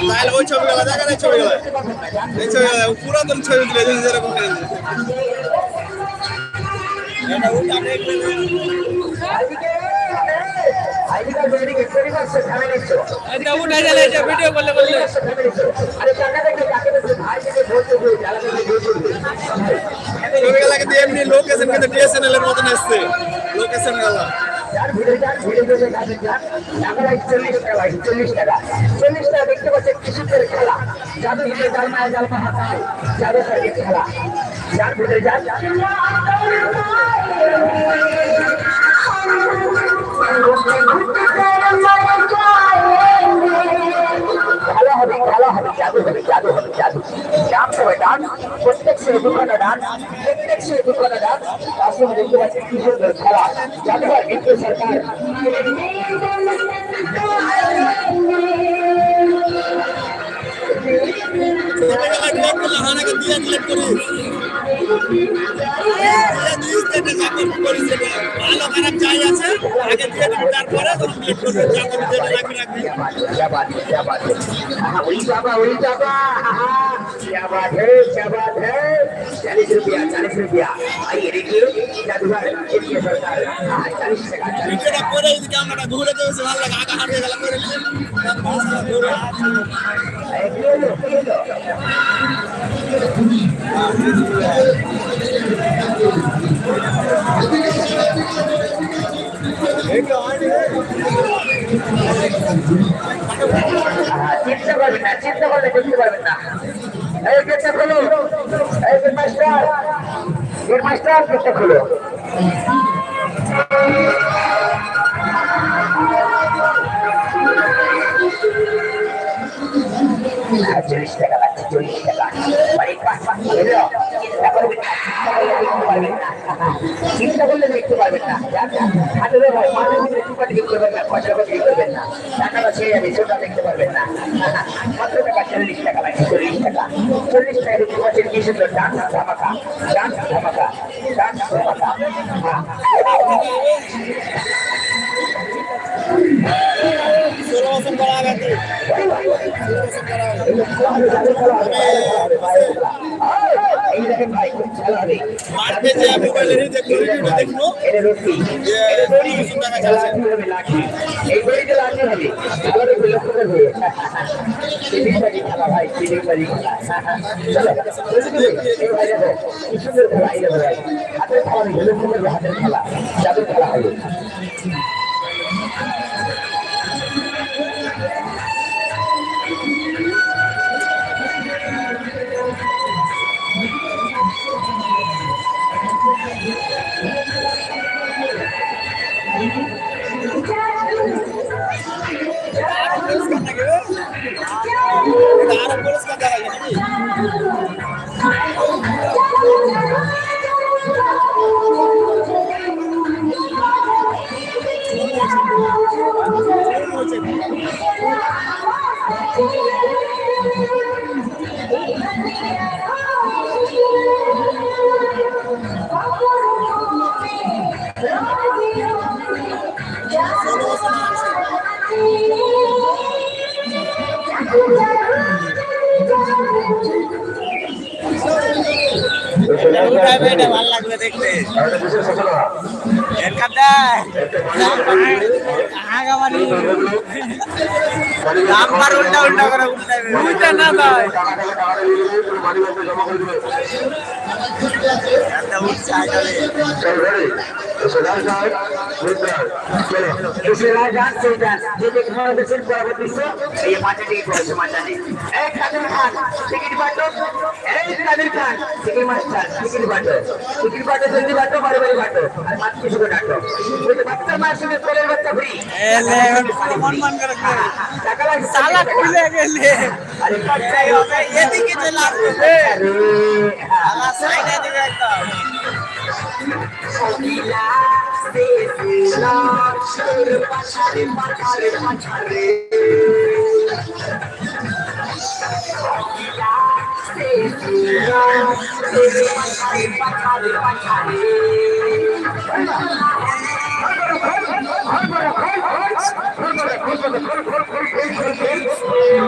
তাহলে ওই ছবিগুলো দেখা যায়, ছবিগুলো এই ছবিগুলো পুরাতন ছবি তুলে যেরকম এটা উল্টা দেখলে উঠে গেলে এটা ভিডিও করলে বললে ছবিগুলাকে দিয়ে এমনি লোকেশন কিন্তু ডিএসএনএল এর মতন আসছে লোকেশন গুলা। চল্লিশ টাকা দেখতে পাচ্ছেন কৃষকের খেলা, যাদের ভিতরে জাল মায়া জাল মাহাতায় যাদের খেলা, যার ভিতরে যান খেলা হবে, খেলা হবে, জাদু হবে, জাদু হবে, জাদু ডান্স হবে, ডান্স প্রত্যেক সে দুখানা ডান্স, প্রত্যেক সে দুখানা ডান্স। তার সঙ্গে দেখতে পাচ্ছেন কি সুন্দর খেলা, জাদুঘর কিন্তু সরকার ভালো খারাপ যাই আছে আগে দিয়ে দিবি, তারপরে কমপ্লিট করবে যেটা রাখবি রাখবি। क्या बात है, क्या बात है, वही जाबा, वही जाबा, क्या बात है, क्या बात है। 40 रुपया, 40 रुपया। आइए देखिए जादूगर केंद्रीय सरकार 40 টাকা। এটা করে যদি ক্যামেরাটা ঘুরে দেবে ভালো লাগে, আগা হারিয়ে গেল করে নিয়ে ঘুরে চিন্তা করবেন না, চিন্তা করলে দেখতে পারবেন না। এই গেটটা খোলো, এই গেট মাস্টার, গেট মাস্টার গেটটা খোলো। 40 টাকা লাগছে, 40 টাকা। চিন্তা করলে দেখতে পারবেন না, হাতের ভাই মাঠের ভিতরে চুপাটি দেখতে পারবেন না, পয়সা পাতি দেখতে না, টাকাটা ছেড়ে যাবে সেটা দেখতে পারবেন না। কত টাকা? 40 টাকা লাগছে, 40 টাকা। 40 টাকা দেখতে পাচ্ছেন কি সুন্দর ডান্স ধামাকা, ডান্স ধামাকা, ডান্স ধামাকা। 16 বছর করা আগে এই দেখেন ভাই খুব খেলা হবে, মাঠে যে মোবাইলে দেখবো দেখবো এটা রশি, এটা দড়ি, লাঠি হবে, লাঠি, এই দড়িতে লাঠি হবে, দড়ি লক্ষ্য করবে। সিলিংবাজি খেলা ভাই, সিলিংবাজি খেলা। চলো এই ভাই দেখো কি সুন্দর খেলা, এই দেখো ভাই হাতের খেলা নেই, লক্ষ্য করবে, হাতের খেলা, জাদুর খেলা হবে। ভালো লাগবে দেখতে। উল্টা উল্টা করে উল্টা না দেয় সালা খুলে গেলে এদিকে চলে আসবে সাইডে দিবে একদম খোল খোল খোল খোল খোল খোল